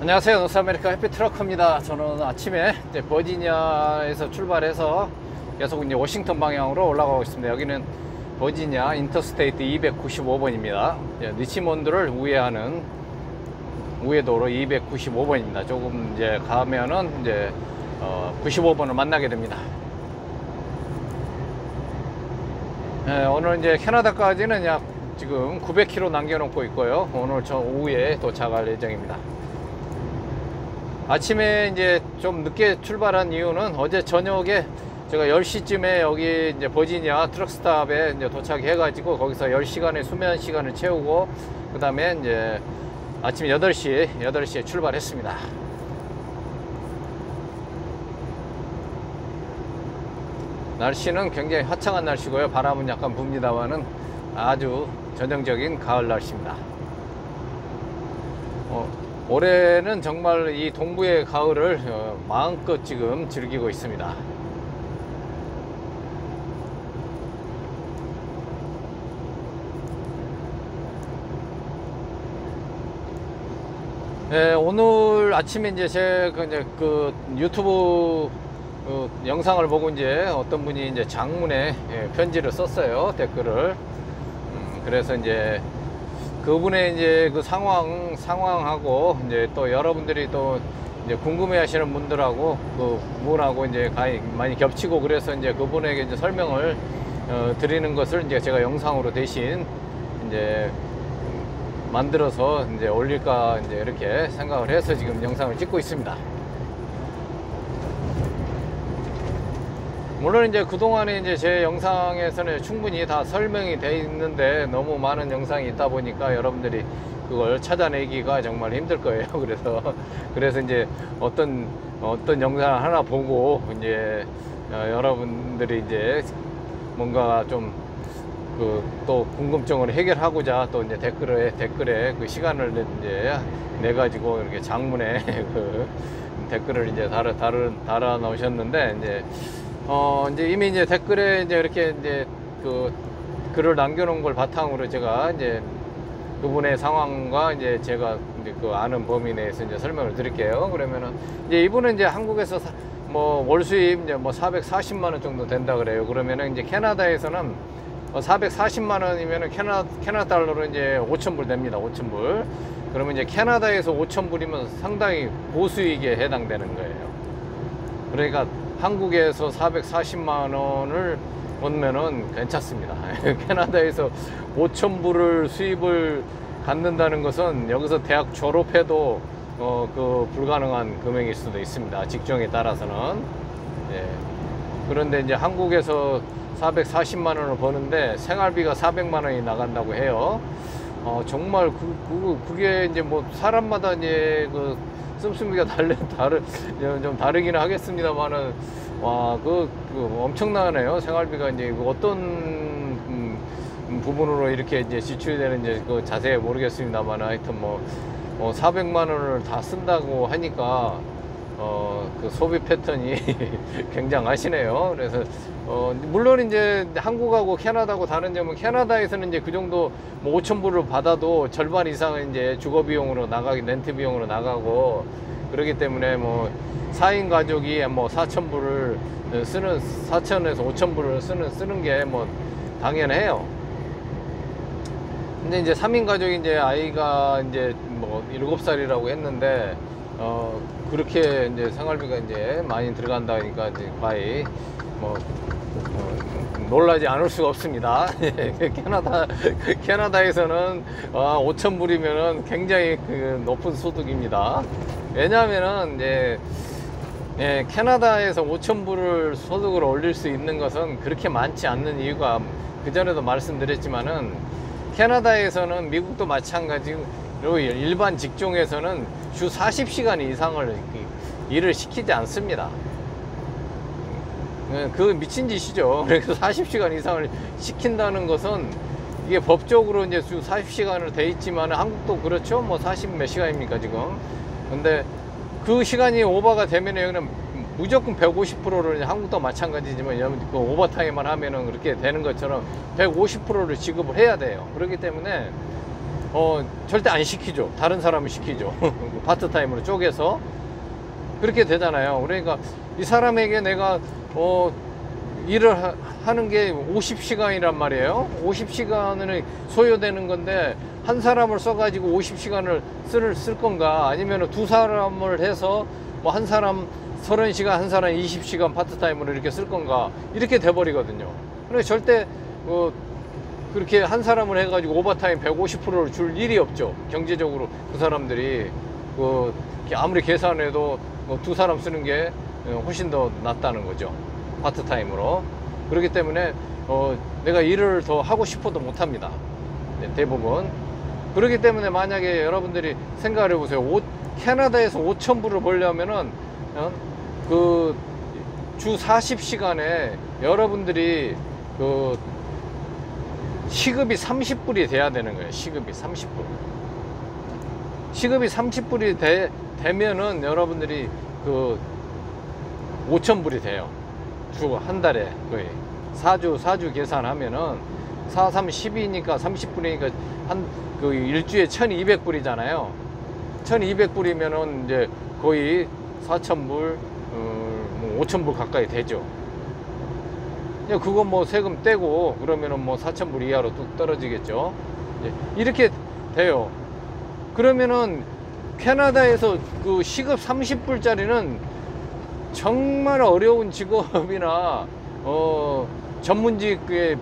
안녕하세요. 노스아메리카 해피트럭커입니다. 저는 아침에 이제 버지니아에서 출발해서 계속 이제 워싱턴 방향으로 올라가고 있습니다. 여기는 버지니아 인터스테이트 295번입니다. 리치몬드를 우회하는 우회도로 295번입니다. 조금 이제 가면은 이제 95번을 만나게 됩니다. 오늘 이제 캐나다까지는 약 지금 900km 남겨놓고 있고요. 오늘 저 오후에 도착할 예정입니다. 아침에 이제 좀 늦게 출발한 이유는 어제 저녁에 제가 10시쯤에 여기 이제 버지니아 트럭스탑에 이제 도착해가지고 거기서 10시간의 수면 시간을 채우고 그 다음에 이제 아침 8시에 출발했습니다. 날씨는 굉장히 화창한 날씨고요. 바람은 약간 붑니다만은 아주 전형적인 가을 날씨입니다. 올해는 정말 이 동부의 가을을 마음껏 지금 즐기고 있습니다. 네, 오늘 아침에 이제 제가 이제 그 유튜브 영상을 보고 이제 어떤 분이 이제 장문에 편지를 썼어요. 댓글을. 그래서 이제 그분의 이제 그 상황하고 이제 또 여러분들이 또 이제 궁금해 하시는 분들하고 그 분하고 이제 많이 겹치고 그래서 이제 그분에게 이제 설명을 드리는 것을 이제 제가 영상으로 대신 이제 만들어서 이제 올릴까 이제 이렇게 생각을 해서 지금 영상을 찍고 있습니다. 물론 이제 그동안에 이제 제 영상에서는 충분히 다 설명이 돼 있는데 너무 많은 영상이 있다 보니까 여러분들이 그걸 찾아내기가 정말 힘들 거예요. 그래서 이제 어떤 영상을 하나 보고 이제 여러분들이 이제 뭔가 좀 또 궁금증을 해결하고자 또 이제 댓글에 그 시간을 이제 내 가지고 이렇게 장문에 그 댓글을 이제 달아 놓으셨는데 이제 이미 이제 댓글에 이제 이렇게 이제 그 글을 남겨놓은 걸 바탕으로 제가 이제 그분의 상황과 이제 제가 이제 그 아는 범위 내에서 이제 설명을 드릴게요. 그러면은 이제 이분은 이제 한국에서 뭐 월 수입 이제 뭐 440만 원 정도 된다 그래요. 그러면은 이제 캐나다에서는 440만 원이면은 캐나다 달러로 이제 5,000불 됩니다. 5,000불. 그러면 이제 캐나다에서 5,000불이면 상당히 고수익에 해당되는 거예요. 그러니까 한국에서 440만 원을 얻으면은 괜찮습니다. 캐나다에서 5,000불을 수입을 갖는다는 것은 여기서 대학 졸업해도 그 불가능한 금액일 수도 있습니다. 직종에 따라서는. 예. 그런데 이제 한국에서 440만 원을 버는데 생활비가 400만 원이 나간다고 해요. 정말 그게 이제 뭐 사람마다 이제 그 씀씀이가 좀 다르기는 하겠습니다만은 와 그 엄청나네요. 생활비가 이제 어떤 부분으로 이렇게 이제 지출이 되는지 그 자세히 모르겠습니다만 하여튼 뭐 400만 원을 다 쓴다고 하니까 그 소비 패턴이 굉장하시네요. 그래서 물론 이제 한국하고 캐나다하고 다른 점은 캐나다에서는 이제 그 정도 뭐 5,000불을 받아도 절반 이상은 이제 주거 비용으로 렌트 비용으로 나가고 그렇기 때문에 뭐 4인 가족이 뭐 4,000불을 4,000에서 5,000불을 쓰는 게 뭐 당연해요. 근데 이제 3인 가족이 이제 아이가 이제 뭐 7살이라고 했는데 그렇게 이제 생활비가 이제 많이 들어간다니까 이제 거의 뭐 놀라지 않을 수가 없습니다. 캐나다에서는 5,000불이면은 굉장히 높은 소득입니다. 왜냐하면은 이제 캐나다에서 5,000불을 소득을 올릴 수 있는 것은 그렇게 많지 않는 이유가 그전에도 말씀드렸지만은 캐나다에서는 미국도 마찬가지로 일반 직종에서는 주 40시간 이상을 일을 시키지 않습니다. 그 미친 짓이죠. 그래서 40시간 이상을 시킨다는 것은 이게 법적으로 이제 주 40시간으로 돼 있지만 한국도 그렇죠. 뭐 40 몇 시간입니까 지금. 근데 그 시간이 오버가 되면 여기는 무조건 150%를 한국도 마찬가지지만 그 오버타임만 하면은 그렇게 되는 것처럼 150%를 지급을 해야 돼요. 그렇기 때문에 절대 안 시키죠. 다른 사람을 시키죠. 파트타임으로 쪼개서 그렇게 되잖아요. 그러니까 이 사람에게 내가 일을 하는 게 50시간이란 말이에요. 50시간은 소요되는 건데 한 사람을 써가지고 50시간을 쓸 건가, 아니면 두 사람을 해서 뭐 한 사람 30시간, 한 사람 20시간 파트타임으로 이렇게 쓸 건가, 이렇게 돼버리거든요. 그래서 절대 그렇게 한 사람을 해가지고 오버타임 150%를 줄 일이 없죠. 경제적으로 그 사람들이 아무리 계산해도 두 사람 쓰는 게 훨씬 더 낫다는 거죠. 파트타임으로. 그렇기 때문에 내가 일을 더 하고 싶어도 못합니다. 대부분. 그렇기 때문에 만약에 여러분들이 생각을 해보세요. 캐나다에서 5,000불을 벌려면은 그 주 40시간에 여러분들이 시급이 30불이 돼야 되는 거예요. 시급이 30불. 시급이 30불이 되면은 여러분들이 5,000불이 돼요. 주 한 달에 거의 4주 계산하면은 4, 3, 12니까 30불이니까 일주에 1,200불이잖아요. 1,200불이면은 이제 거의 4,000불, 5,000불 가까이 되죠. 그거 뭐 세금 떼고 그러면은 뭐 4,000불 이하로 뚝 떨어지겠죠. 이렇게 돼요. 그러면은 캐나다에서 그 시급 30불짜리는 정말 어려운 직업이나 전문직에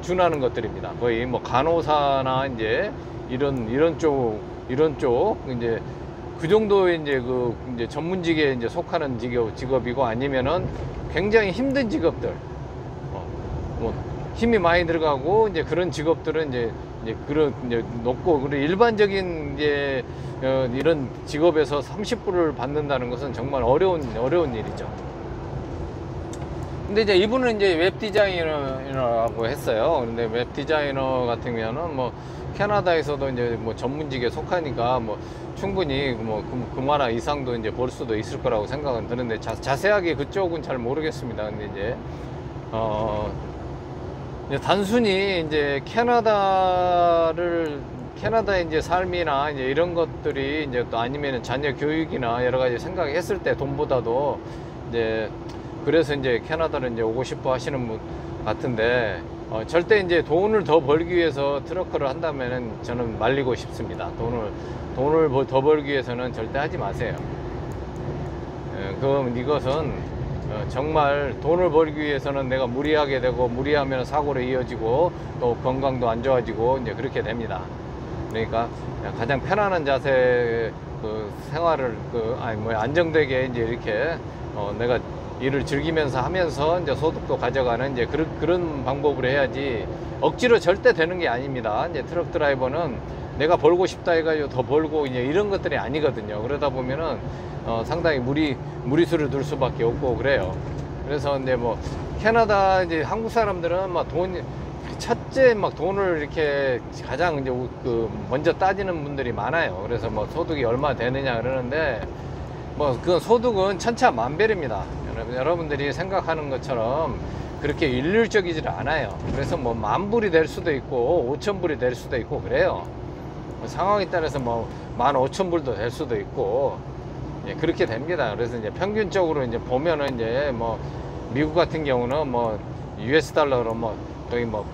준하는 것들입니다. 거의 뭐 간호사나 이제 이런 쪽 이제 그 정도의 이제 전문직에 이제 속하는 직업이고, 아니면은 굉장히 힘든 직업들, 뭐 힘이 많이 들어가고 이제 그런 직업들은 이제 높고, 그리고 일반적인 이제 이런 직업에서 30불을 받는다는 것은 정말 어려운 일이죠. 근데 이제 이분은 이제 웹 디자이너라고 했어요. 근데 웹 디자이너 같은 경우는 뭐 캐나다에서도 이제 뭐 전문직에 속하니까 뭐 충분히 뭐 그만한 이상도 이제 벌 수도 있을 거라고 생각은 드는데, 자세하게 그쪽은 잘 모르겠습니다. 근데 이제 단순히 이제 캐나다의 이제 삶이나 이제 이런 것들이 이제 또 아니면 자녀 교육이나 여러 가지 생각했을 때 돈보다도 이제 그래서 이제 캐나다를 이제 오고 싶어 하시는 분 같은데, 절대 이제 돈을 더 벌기 위해서 트러커를 한다면은 저는 말리고 싶습니다. 돈을 더 벌기 위해서는 절대 하지 마세요. 그럼 이것은 정말 돈을 벌기 위해서는 내가 무리하게 되고, 무리하면 사고로 이어지고 또 건강도 안 좋아지고 이제 그렇게 됩니다. 그러니까 가장 편안한 자세 생활을 안정되게 이제 이렇게 내가 일을 즐기면서 하면서 이제 소득도 가져가는 이제 그런 방법으로 해야지, 억지로 절대 되는 게 아닙니다. 이제 트럭 드라이버는 내가 벌고 싶다 해가지고 더 벌고 이제 이런 것들이 아니거든요. 그러다 보면은 상당히 무리수를 둘 수밖에 없고 그래요. 그래서 이제 뭐 캐나다 이제 한국 사람들은 막 첫째 막 돈을 이렇게 가장 이제 먼저 따지는 분들이 많아요. 그래서 뭐 소득이 얼마 되느냐 그러는데, 뭐 그건 소득은 천차만별입니다. 여러분들이 생각하는 것처럼 그렇게 일률적이지 않아요. 그래서 뭐 10,000불이 될 수도 있고 5,000불이 될 수도 있고 그래요. 상황에 따라서 뭐 15,000불도 될 수도 있고 그렇게 됩니다. 그래서 이제 평균적으로 이제 보면은 이제 뭐 미국 같은 경우는 뭐 US 달러로 뭐 거의 뭐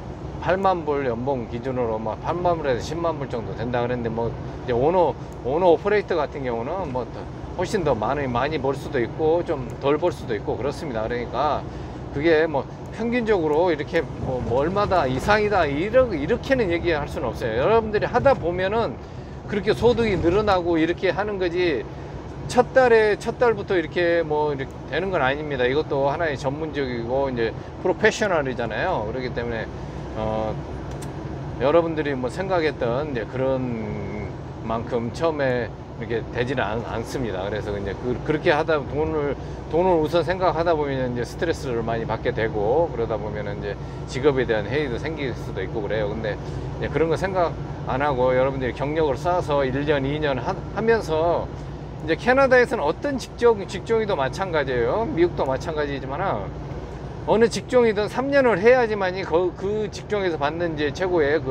80,000불 연봉 기준으로 뭐 80,000불에서 100,000불 정도 된다 그랬는데, 뭐 이제 오너 오퍼레이터 같은 경우는 뭐 훨씬 더 많이 벌 수도 있고 좀 덜 벌 수도 있고 그렇습니다. 그러니까 그게 뭐 평균적으로 이렇게 뭐 얼마다 이상이다 이렇게는 얘기할 수는 없어요. 여러분들이 하다 보면은 그렇게 소득이 늘어나고 이렇게 하는 거지, 첫 달부터 이렇게 뭐 이렇게 되는 건 아닙니다. 이것도 하나의 전문적이고 이제 프로페셔널이잖아요. 그렇기 때문에 여러분들이 뭐 생각했던 이제 그런 만큼 처음에 이렇게 되지는 않습니다. 그래서 이제 그렇게 하다 돈을 우선 생각하다 보면 이제 스트레스를 많이 받게 되고, 그러다 보면 이제 직업에 대한 회의도 생길 수도 있고 그래요. 근데 이제 그런 거 생각 안 하고 여러분들이 경력을 쌓아서 1년, 2년 하면서 이제 캐나다에서는 어떤 직종이도 마찬가지예요. 미국도 마찬가지지만 어느 직종이든 3년을 해야지만이 그 직종에서 받는 이제 최고의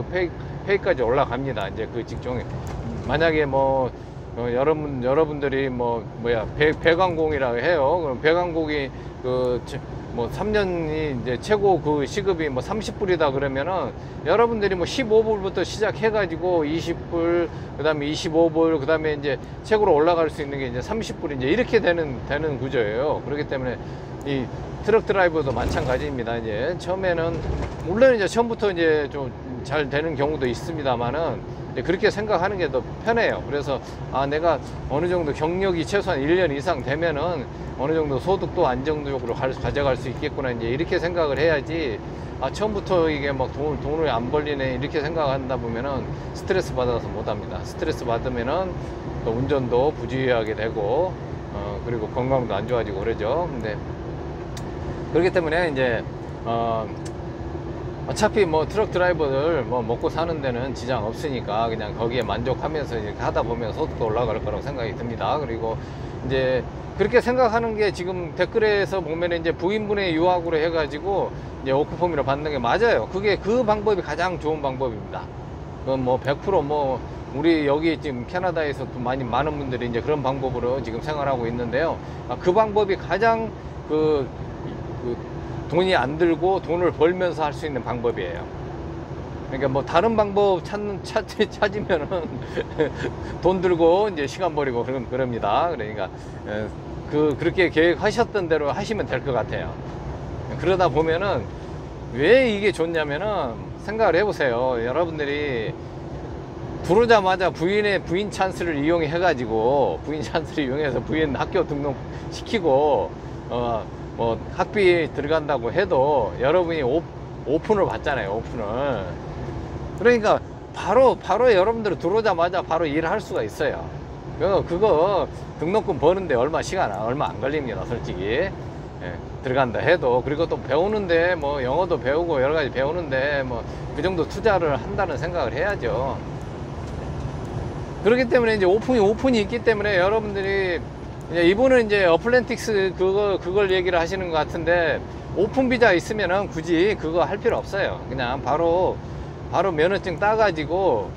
페이까지 올라갑니다. 이제 그 직종에 만약에 뭐 여러분들이 배관공이라고 해요. 그럼 배관공이 뭐 3년이 이제 최고 그 시급이 뭐 30불이다 그러면은 여러분들이 뭐 15불부터 시작해 가지고 20불, 그다음에 25불, 그다음에 이제 최고로 올라갈 수 있는 게 이제 30불, 이제 이렇게 되는 구조예요. 그렇기 때문에 이 트럭 드라이버도 마찬가지입니다. 이제 처음에는 물론 이제 처음부터 이제 좀 잘 되는 경우도 있습니다만은 그렇게 생각하는 게 더 편해요. 그래서 내가 어느 정도 경력이 최소한 1년 이상 되면은 어느 정도 소득도 안정적으로 가져갈 수 있겠구나, 이제 이렇게 생각을 해야지, 처음부터 이게 막 돈을 안 벌리네 이렇게 생각한다 보면은 스트레스 받아서 못 합니다. 스트레스 받으면은 또 운전도 부주의하게 되고 그리고 건강도 안 좋아지고 그러죠. 근데 그렇기 때문에 이제 어차피 뭐 트럭 드라이버들 뭐 먹고 사는 데는 지장 없으니까 그냥 거기에 만족하면서 이렇게 하다 보면 소득도 올라갈 거라고 생각이 듭니다. 그리고 이제 그렇게 생각하는 게 지금 댓글에서 보면 이제 부인분의 유학으로 해가지고 이제 워크퍼미를 받는 게 맞아요. 그게 그 방법이 가장 좋은 방법입니다. 그건 뭐 100% 뭐 우리 여기 지금 캐나다에서 많은 분들이 이제 그런 방법으로 지금 생활하고 있는데요. 그 방법이 가장 돈이 안 들고 돈을 벌면서 할 수 있는 방법이에요. 그러니까 뭐 다른 방법 찾으면은 돈 들고 이제 시간 버리고 그럽니다. 그러니까 그렇게 계획하셨던 대로 하시면 될 것 같아요. 그러다 보면은 왜 이게 좋냐면은 생각을 해보세요. 여러분들이 들어오자마자 부인 찬스를 이용해 가지고 부인 학교 등록 시키고 뭐 학비 들어간다고 해도 여러분이 오픈을 받잖아요. 오픈을. 그러니까 바로 여러분들이 들어오자마자 바로 일을 할 수가 있어요. 그거 등록금 버는데 얼마 안 걸립니다. 솔직히. 예, 들어간다 해도. 그리고 또 배우는데 뭐 영어도 배우고 여러 가지 배우는데 뭐 그 정도 투자를 한다는 생각을 해야죠. 그렇기 때문에 이제 오픈이 있기 때문에 여러분들이 이분은 이제 어플랜틱스 그걸 얘기를 하시는 것 같은데, 오픈 비자 있으면은 굳이 그거 할 필요 없어요. 그냥 바로 면허증 따가지고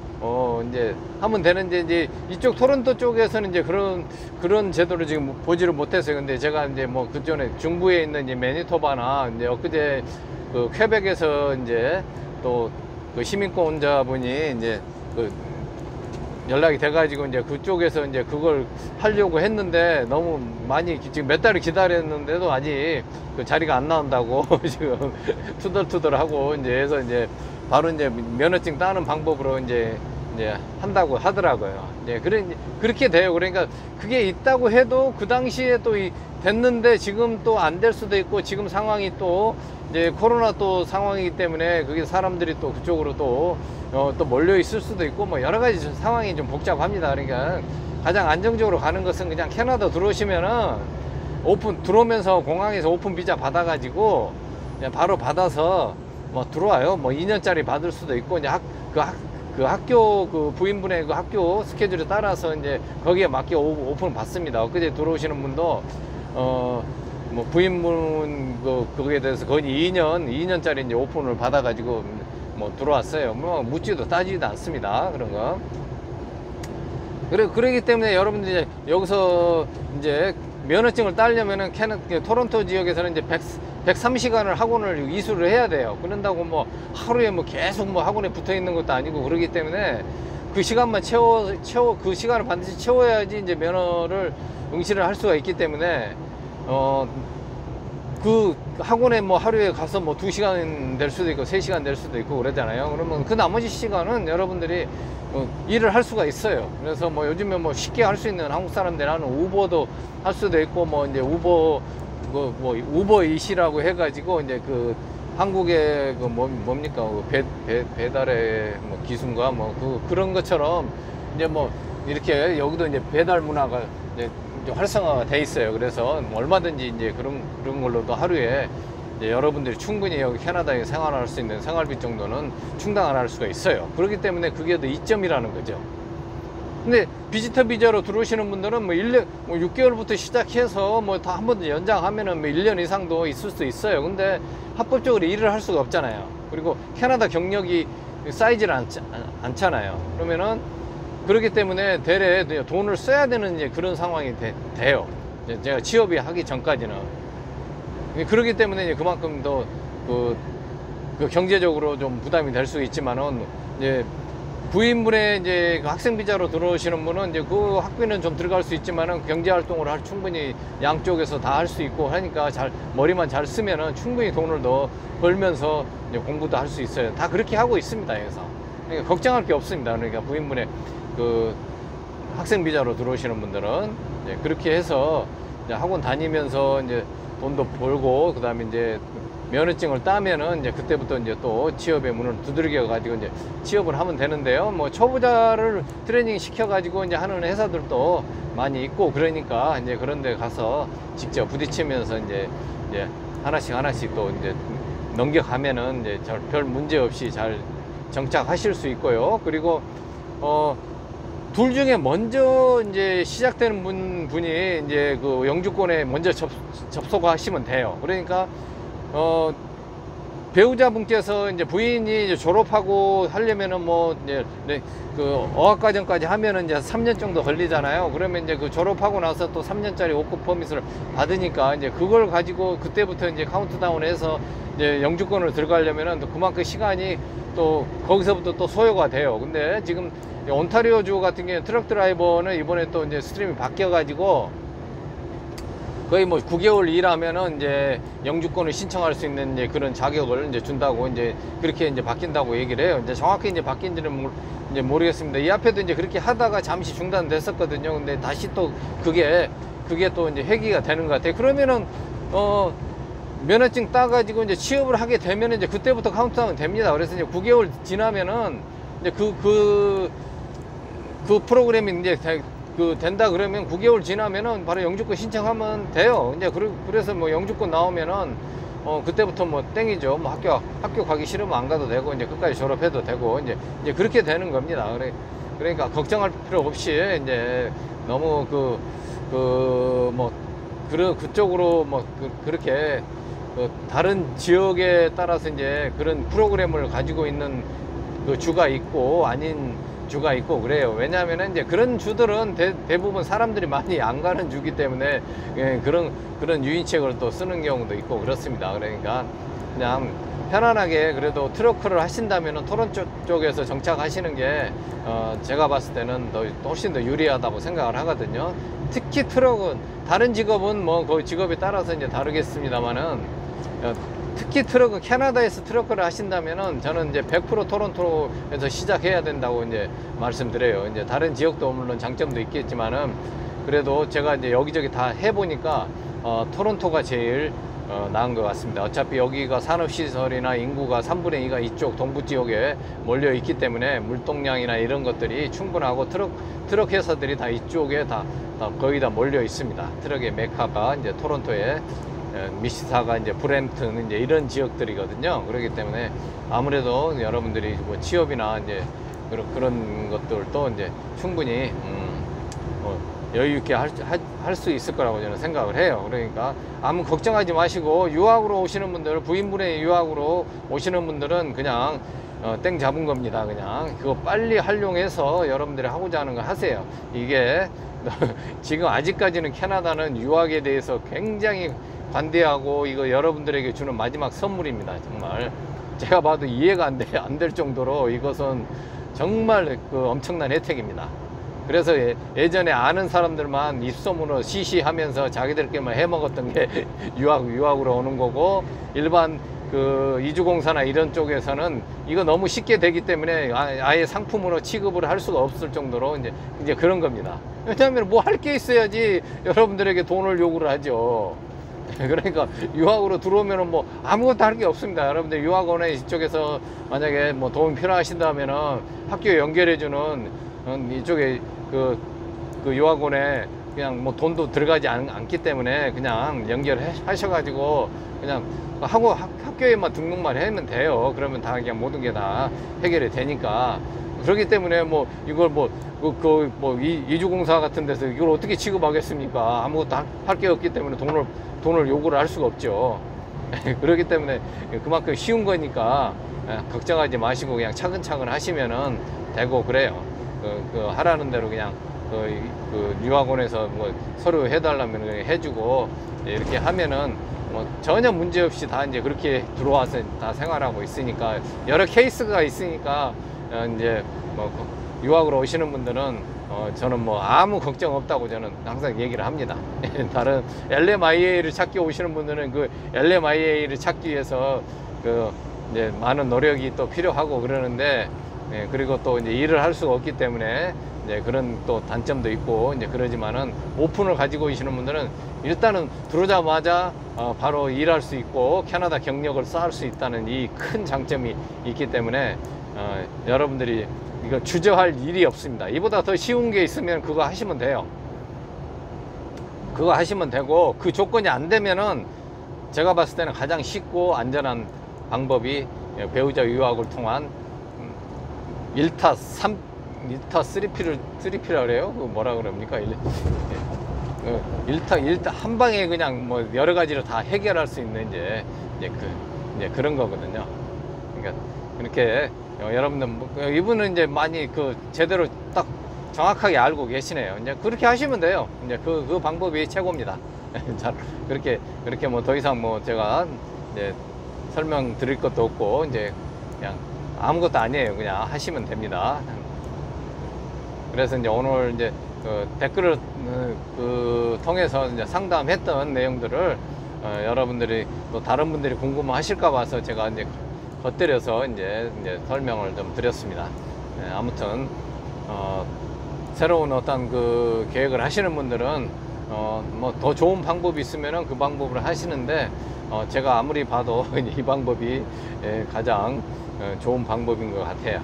이제 하면 되는데, 이제 이쪽 토론토 쪽에서는 이제 그런 제도를 지금 보지를 못했어요. 근데 제가 이제 뭐 그전에 중부에 있는 이제 매니토바나 이제 엊그제 그 퀘벡에서 이제 또 그 시민권자분이 이제 연락이 돼가지고 이제 그쪽에서 이제 그걸 하려고 했는데 너무 많이 지금 몇 달을 기다렸는데도 아직 그 자리가 안 나온다고 지금 투덜투덜하고 이제 해서 이제 바로 이제 면허증 따는 방법으로 이제 한다고 하더라고요. 이제 그렇게 돼요. 그러니까 그게 있다고 해도 그 당시에 또 됐는데 지금 또 안 될 수도 있고, 지금 상황이 또 이제 코로나 또 상황이기 때문에 그게 사람들이 또 그쪽으로 또 몰려 있을 수도 있고, 뭐 여러 가지 상황이 좀 복잡합니다. 그러니까 가장 안정적으로 가는 것은 그냥 캐나다 들어오시면은 들어오면서 공항에서 오픈 비자 받아가지고 그냥 바로 받아서 뭐 들어와요. 뭐 2년짜리 받을 수도 있고, 이제 그 학교 부인분의 그 학교 스케줄에 따라서 이제 거기에 맞게 오픈 받습니다. 엊그제 들어오시는 분도 뭐 부인분 그거에 대해서 거의 2년짜리 이제 오픈을 받아가지고 뭐 들어왔어요. 뭐 묻지도 따지지도 않습니다. 그런 거. 그러기 때문에 여러분들이 여기서 이제 면허증을 따려면은 토론토 지역에서는 이제 103시간을 학원을 이수를 해야 돼요. 그런다고 뭐 하루에 뭐 계속 뭐 학원에 붙어 있는 것도 아니고, 그러기 때문에 그 시간만 그 시간을 반드시 채워야지 이제 면허를 응시를 할 수가 있기 때문에 그 학원에 뭐 하루에 가서 뭐 2시간 될 수도 있고 3시간 될 수도 있고 그러잖아요. 그러면 그 나머지 시간은 여러분들이 일을 할 수가 있어요. 그래서 뭐 요즘에 뭐 쉽게 할 수 있는 한국 사람들은 우버도 할 수도 있고, 뭐 이제 우버잇이라고 해가지고 이제 그 한국의 뭡니까 배달의 뭐 기순가 뭐 그런 것처럼 이제 뭐 이렇게 여기도 이제 배달 문화가 이제 활성화가 돼 있어요. 그래서 뭐 얼마든지 이제 그런 걸로도 하루에 이제 여러분들이 충분히 여기 캐나다에 생활할 수 있는 생활비 정도는 충당을 할 수가 있어요. 그렇기 때문에 그게 더 이점이라는 거죠. 근데 비지터 비자로 들어오시는 분들은 뭐 6개월부터 시작해서 뭐 다 한 번 더 연장하면은 뭐 1년 이상도 있을 수 있어요. 근데 합법적으로 일을 할 수가 없잖아요. 그리고 캐나다 경력이 쌓이질 않잖아요. 그러면은 그렇기 때문에 대래 돈을 써야 되는 이제 그런 상황이 돼요. 제가 취업이 하기 전까지는. 그렇기 때문에 이제 그만큼 더 그 경제적으로 좀 부담이 될 수 있지만은, 이제 부인분의 이제 그 학생 비자로 들어오시는 분은 이제 그 학비는 좀 들어갈 수 있지만은 경제 활동을 충분히 양쪽에서 다 할 수 있고 하니까 머리만 잘 쓰면은 충분히 돈을 더 벌면서 이제 공부도 할 수 있어요. 다 그렇게 하고 있습니다. 여기서. 그러니까 걱정할 게 없습니다. 그러니까 부인분의 그 학생 비자로 들어오시는 분들은 이제 그렇게 해서 이제 학원 다니면서 이제 돈도 벌고, 그 다음에 이제 면허증을 따면은 이제 그때부터 이제 또 취업의 문을 두드려 가지고 이제 취업을 하면 되는데요. 뭐 초보자를 트레이닝 시켜 가지고 이제 하는 회사들도 많이 있고, 그러니까 이제 그런 데 가서 직접 부딪히면서 이제 하나씩 또 이제 넘겨가면은 이제 별 문제 없이 잘 정착하실 수 있고요. 그리고 둘 중에 먼저 이제 시작되는 분이 이제 그 영주권에 먼저 접속하시면 돼요. 그러니까 배우자분께서 이제 부인이 이제 졸업하고 하려면은 뭐 이제 그 어학과정까지 하면은 이제 3년 정도 걸리잖아요. 그러면 이제 그 졸업하고 나서 또 3년짜리 5급 퍼밋을 받으니까 이제 그걸 가지고 그때부터 이제 카운트다운해서 이제 영주권을 들어가려면은 또 그만큼 시간이 또 거기서부터 또 소요가 돼요. 근데 지금 온타리오주 같은 경우에 트럭 드라이버는 이번에 또 이제 스트림이 바뀌어 가지고 거의 뭐 9개월 일하면은 이제 영주권을 신청할 수 있는 이제 그런 자격을 이제 준다고, 이제 그렇게 이제 바뀐다고 얘기를 해요. 이제 정확히 이제 바뀐지는 이제 모르겠습니다. 이 앞에도 이제 그렇게 하다가 잠시 중단됐었거든요. 근데 다시 또 그게 또 이제 회귀가 되는 것 같아요. 그러면은 면허증 따가지고 이제 취업을 하게 되면 이제 그때부터 카운트다운 됩니다. 그래서 이제 9개월 지나면은 이제 그 프로그램이 이제 된다 그러면 9개월 지나면은 바로 영주권 신청하면 돼요. 이제 그래서 뭐 영주권 나오면은 그때부터 뭐 땡이죠. 뭐 학교 가기 싫으면 안 가도 되고, 이제 끝까지 졸업해도 되고, 이제 그렇게 되는 겁니다. 그러니까 걱정할 필요 없이 이제 너무 그쪽으로 그렇게 다른 지역에 따라서 이제 그런 프로그램을 가지고 있는 그 주가 있고 아닌 주가 있고 그래요. 왜냐하면 이제 그런 주들은 대부분 사람들이 많이 안 가는 주기 때문에 그런 유인책을 또 쓰는 경우도 있고 그렇습니다. 그러니까 그냥 편안하게 그래도 트럭을 하신다면 토론토 쪽에서 정착하시는 게 제가 봤을 때는 훨씬 더 유리하다고 생각을 하거든요. 특히 트럭은 다른 직업은 뭐 그 직업에 따라서 이제 다르겠습니다만은 특히 트럭은 캐나다에서 트럭을 하신다면은 저는 이제 100% 토론토에서 시작해야 된다고 이제 말씀드려요. 이제 다른 지역도 물론 장점도 있겠지만은 그래도 제가 이제 여기저기 다 해보니까 토론토가 제일 나은 것 같습니다. 어차피 여기가 산업시설이나 인구가 3분의 2가 이쪽 동부 지역에 몰려 있기 때문에 물동량이나 이런 것들이 충분하고 트럭 회사들이 다 이쪽에 다 거의 다 몰려 있습니다. 트럭의 메카가 이제 토론토에 미시사가 이제 브램튼 이제 이런 지역들이거든요. 그렇기 때문에 아무래도 여러분들이 뭐 취업이나 이제 그런 것들도 이제 충분히 여유 있게 할 수 있을 거라고 저는 생각을 해요. 그러니까 아무 걱정하지 마시고, 유학으로 오시는 분들, 부인분의 유학으로 오시는 분들은 그냥 땡 잡은 겁니다. 그냥 그거 빨리 활용해서 여러분들이 하고자 하는 거 하세요. 이게 지금 아직까지는 캐나다는 유학에 대해서 굉장히 관대하고 이거 여러분들에게 주는 마지막 선물입니다. 정말 제가 봐도 이해가 안 될 정도로 이것은 정말 엄청난 혜택입니다. 그래서 예전에 아는 사람들만 입소문으로 시시하면서 자기들끼리만 해먹었던 게 유학으로 오는 거고, 일반 이주공사나 이런 쪽에서는 이거 너무 쉽게 되기 때문에 아예 상품으로 취급을 할 수가 없을 정도로 이제 그런 겁니다. 왜냐하면 뭐 할 게 있어야지 여러분들에게 돈을 요구를 하죠. 그러니까 유학으로 들어오면은 뭐 아무것도 할 게 없습니다. 여러분들 유학원에 이쪽에서 만약에 뭐 도움이 필요하신다면은 학교에 연결해주는 이쪽에 그 유학원에 그냥 뭐 돈도 들어가지 않기 때문에 그냥 연결하셔가지고 그냥 학교에만 등록만 하면 돼요. 그러면 다 그냥 모든 게 다 해결이 되니까. 그렇기 때문에 뭐 이걸 이주공사 같은 데서 이걸 어떻게 취급하겠습니까? 아무것도 할 게 없기 때문에 돈을 요구를 할 수가 없죠. 그렇기 때문에 그만큼 쉬운 거니까 걱정하지 마시고 그냥 차근차근 하시면은 되고 그래요. 하라는 대로 그냥 그 유학원에서 뭐 서류 해달라면 해주고 이렇게 하면은 뭐 전혀 문제 없이 다 이제 그렇게 들어와서 다 생활하고 있으니까, 여러 케이스가 있으니까 이제 뭐 유학으로 오시는 분들은 저는 뭐 아무 걱정 없다고 저는 항상 얘기를 합니다. 다른 LMIA를 찾기 오시는 분들은 그 LMIA를 찾기 위해서 이제 많은 노력이 또 필요하고 그러는데, 그리고 또 이제 일을 할 수가 없기 때문에 이제 그런 또 단점도 있고 이제 그러지만은, 오픈을 가지고 오시는 분들은 일단은 들어오자마자 바로 일할 수 있고 캐나다 경력을 쌓을 수 있다는 이 큰 장점이 있기 때문에 여러분들이 이거 주저할 일이 없습니다. 이보다 더 쉬운 게 있으면 그거 하시면 돼요. 그거 하시면 되고, 그 조건이 안 되면은 제가 봤을 때는 가장 쉽고 안전한 방법이 배우자 유학을 통한 1타 3P라 그래요? 그 뭐라 그럽니까? 1타 한 방에 그냥 뭐 여러 가지로 다 해결할 수 있는 이제 그런 거거든요. 그러니까 그렇게 여러분들 이분은 이제 많이 제대로 딱 정확하게 알고 계시네요. 이제 그렇게 하시면 돼요. 이제 그 방법이 최고입니다. 잘 그렇게 뭐 더 이상 뭐 제가 이제 설명 드릴 것도 없고 이제 그냥 아무것도 아니에요. 그냥 하시면 됩니다. 그래서 이제 오늘 이제 댓글을 통해서 이제 상담했던 내용들을 여러분들이 또 다른 분들이 궁금하실까 봐서 제가 이제 곁들여서 이제 설명을 좀 드렸습니다. 아무튼 새로운 어떤 계획을 하시는 분들은 뭐 더 좋은 방법이 있으면은 그 방법을 하시는데, 제가 아무리 봐도 이 방법이 가장 좋은 방법인 것 같아요.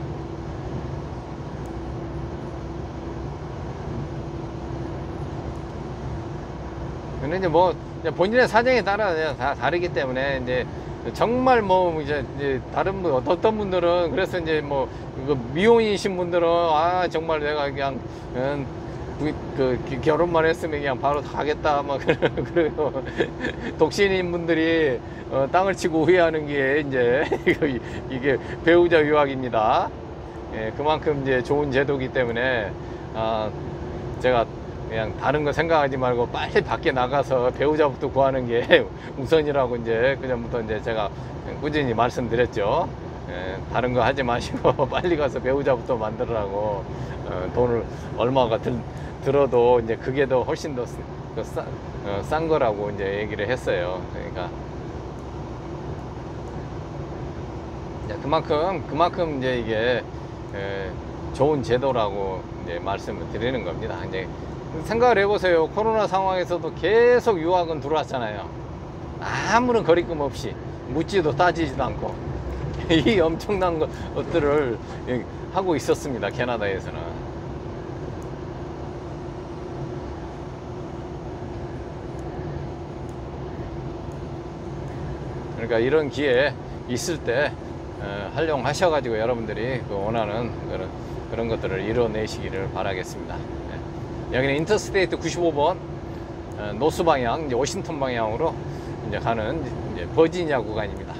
근데 이제 뭐 본인의 사정에 따라 다 다르기 때문에, 이제 정말 뭐 이제 다른 분 어떤 분들은, 그래서 이제 뭐 미혼이신 분들은 정말 내가 그냥 결혼만 했으면 그냥 바로 가겠다 막 그래요. 독신인 분들이 땅을 치고 후회하는 게 이제 이게 배우자 유학입니다. 그만큼 이제 좋은 제도이기 때문에 제가 그냥 다른 거 생각하지 말고 빨리 밖에 나가서 배우자부터 구하는 게 우선이라고 이제 그전부터 이제 제가 꾸준히 말씀드렸죠. 다른 거 하지 마시고 빨리 가서 배우자부터 만들으라고. 돈을 얼마가 들어도 이제 그게 더 훨씬 더 싼 거라고 이제 얘기를 했어요. 그러니까 그만큼 이제 이게 좋은 제도라고 이제 말씀을 드리는 겁니다. 이제 생각을 해보세요. 코로나 상황에서도 계속 유학은 들어왔잖아요. 아무런 거리낌 없이 묻지도 따지지도 않고 이 엄청난 것들을 하고 있었습니다. 캐나다에서는. 그러니까 이런 기회 있을 때 활용하셔가지고 여러분들이 원하는 그런 것들을 이뤄내시기를 바라겠습니다. 여기는 인터스테이트 95번 노스 방향, 이제 워싱턴 방향으로 이제 가는 이제 버지니아 구간입니다.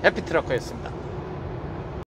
해피트럭커였습니다.